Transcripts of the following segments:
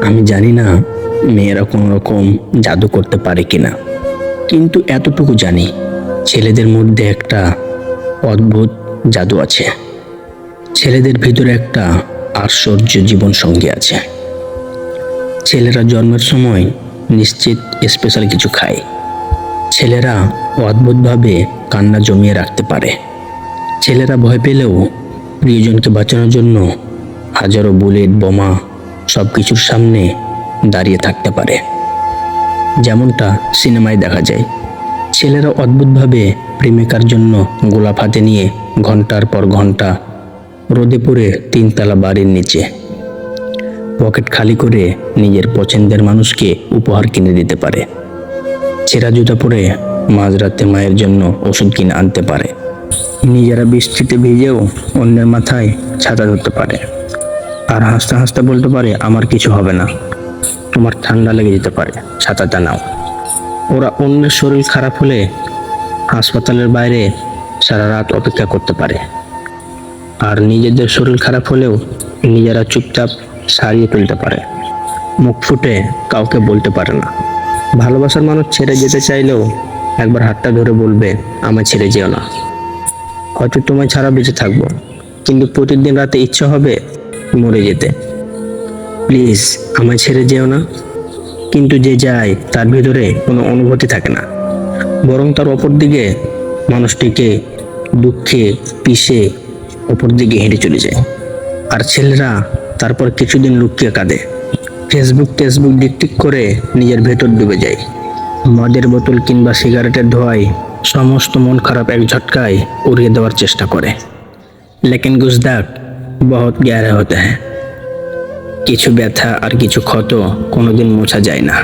আমি জানি না মেয়েরা কোনো রকম জাদু করতে পারে কিনা, কিন্তু এতটুকু জানি ছেলেদের মধ্যে একটা অদ্ভুত জাদু আছে। ছেলেদের ভিতরে একটা আশ্চর্য জীবন সঙ্গী আছে। ছেলেরা জন্মের সময় নিশ্চিত স্পেশাল কিছু খায়। ছেলেরা অদ্ভুতভাবে কান্না জমিয়ে রাখতে পারে। ছেলেরা ভয় পেলেও প্রিয়জনকে বাঁচানোর জন্য হাজারো বুলেট বোমা সব কিছুর সামনে দাঁড়িয়ে থাকতে পারে, যেমনটা সিনেমায় দেখা যায়। ছেলেরা অদ্ভুতভাবে প্রেমিকার জন্য গোলাপ হাতে নিয়ে ঘন্টার পর ঘন্টা রোদে পুড়ে 3তলা বাড়ির নিচে পকেট খালি করে নিজের পছন্দের মানুষকে উপহার কিনে দিতে পারে। ছেঁড়া জুতা পরে মাঝরাতে মায়ের জন্য ওষুধ কিনে আনতে পারে। নিজেরা বৃষ্টিতে ভিজেও অন্যের মাথায় ছাতা ধরতে পারে, আর হাসতে হাসতে বলতে পারে আমার কিছু হবে না, তোমার ঠান্ডা লেগে যেতে পারে, ছাতাটা নাও। ওরা অন্যের শরীর খারাপ হলে হাসপাতালের বাইরে সারা রাত অপেক্ষা করতে পারে, আর নিজেদের শরীর খারাপ হলেও নিজেরা চুপচাপ সারিয়ে তুলতে পারে। মুখ ফুটে কাউকে বলতে পারে না। ভালোবাসার মানুষ ছেড়ে যেতে চাইলেও একবার হাতটা ধরে বলবে আমায় ছেড়ে যেও না। হয়তো তোমায় ছাড়া বেঁচে থাকবো, কিন্তু প্রতিদিন রাতে ইচ্ছা হবে মরে যেতে। প্লিজ আমায় ছেড়ে যেও না। কিন্তু যে যায় তার ভিতরে কোনো অনুভূতি থাকে না, বরং তার অপর দিকে মানুষটিকে দুঃখে পিষে অপর দিকে হেঁটে চলে যায়। আর ছেলেরা তারপর কিছুদিন লুকিয়ে কাঁদে, ফেসবুক টিকটিক করে নিজের ভেতর ডুবে যায়। মদের বোতল কিংবা সিগারেটের ধোঁয়ায় সমস্ত মন খারাপ এক ঝটকায় উড়িয়ে দেওয়ার চেষ্টা করে। লেকিন গুজদাক বহুত গ্যারা হতে হ্যাঁ। কিছু ব্যথা আর কিছু ক্ষত কোনোদিন মোছা যায় না।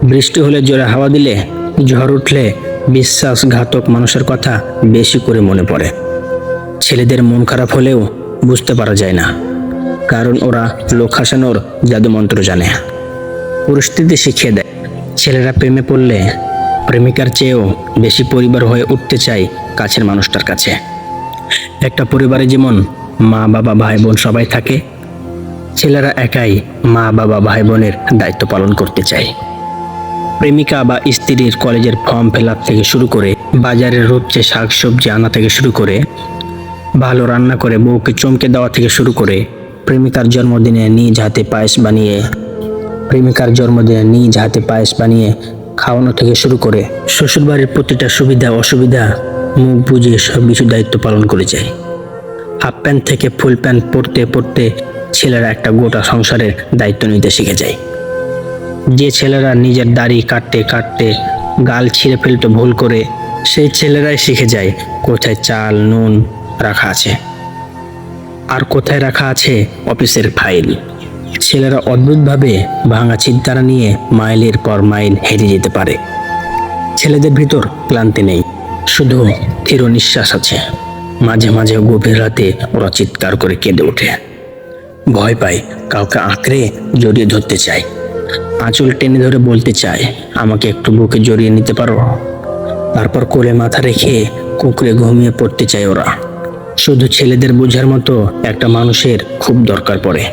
বৃষ্টি হলে জোরে হাওয়া দিলে, ঝড় উঠলে বিশ্বাসঘাতক মানুষের কথা বেশি করে মনে পড়ে। ছেলেদের মন খারাপ হলেও বুঝতে পারা যায় না, কারণ ওরা লোক হাসানোর জাদুমন্ত্র জানে, পরিস্থিতি শিখিয়ে দেয়। ছেলেরা প্রেমে পড়লে প্রেমিকার চেয়েও বেশি পরিবার হয়ে উঠতে চায় কাছের মানুষটার কাছে। একটা পরিবারে যেমন মা বাবা ভাই বোন সবাই থাকে, ছেলেরা একাই মা বাবা ভাই বোনের দায়িত্ব পালন করতে চায়। প্রেমিকা বা স্ত্রীর কলেজের ফর্ম ফিল আপ থেকে শুরু করে বাজারের রোজে শাকসবজি আনা থেকে শুরু করে ভালো রান্না করে বউকে চমকে দেওয়া থেকে শুরু করে প্রেমিকার জন্মদিনে নিজ হাতে পায়েস বানিয়ে খাওয়ানো থেকে শুরু করে শ্বশুরবাড়ির প্রতিটা সুবিধা অসুবিধা মুখ বুঝে সব কিছু দায়িত্ব পালন করে যায়। হাফ প্যান্ট থেকে ফুল প্যান্ট পরতে পরতে ছেলেরা একটা গোটা সংসারের দায়িত্ব নিতে শিখে যায়। যে ছেলেরা নিজের দাড়ি কাটতে কাটতে গাল ছিঁড়ে ফেলতে ভুল করে, সেই ছেলেরাই শিখে যায় কোথায় চাল নুন রাখা আছে আর কোথায় রাখা আছে অফিসের ফাইল। ছেলেরা অদ্ভুতভাবে ভাঙা চিন্তারা নিয়ে মাইলের পর মাইল হেঁটে যেতে পারে। ছেলেদের ভিতর ক্লান্তি নেই, শুধু স্থির নিঃশ্বাস আছে। মাঝে মাঝে গভীর রাতে ওরা চিৎকার করে কেঁদে ওঠে, ভয় পায়, কাউকে আঁকড়ে জড়িয়ে ধরতে চায়, আঁচল টেনে ধরে বলতে চায় আমাকে একটু বুকে জড়িয়ে নিতে পারো। তারপর কোলে মাথা রেখে কুঁকড়ে ঘুমিয়ে পড়তে চায় ওরা। শুধু ছেলেদের বোঝার মতো একটা মানুষের খুব দরকার পড়ে।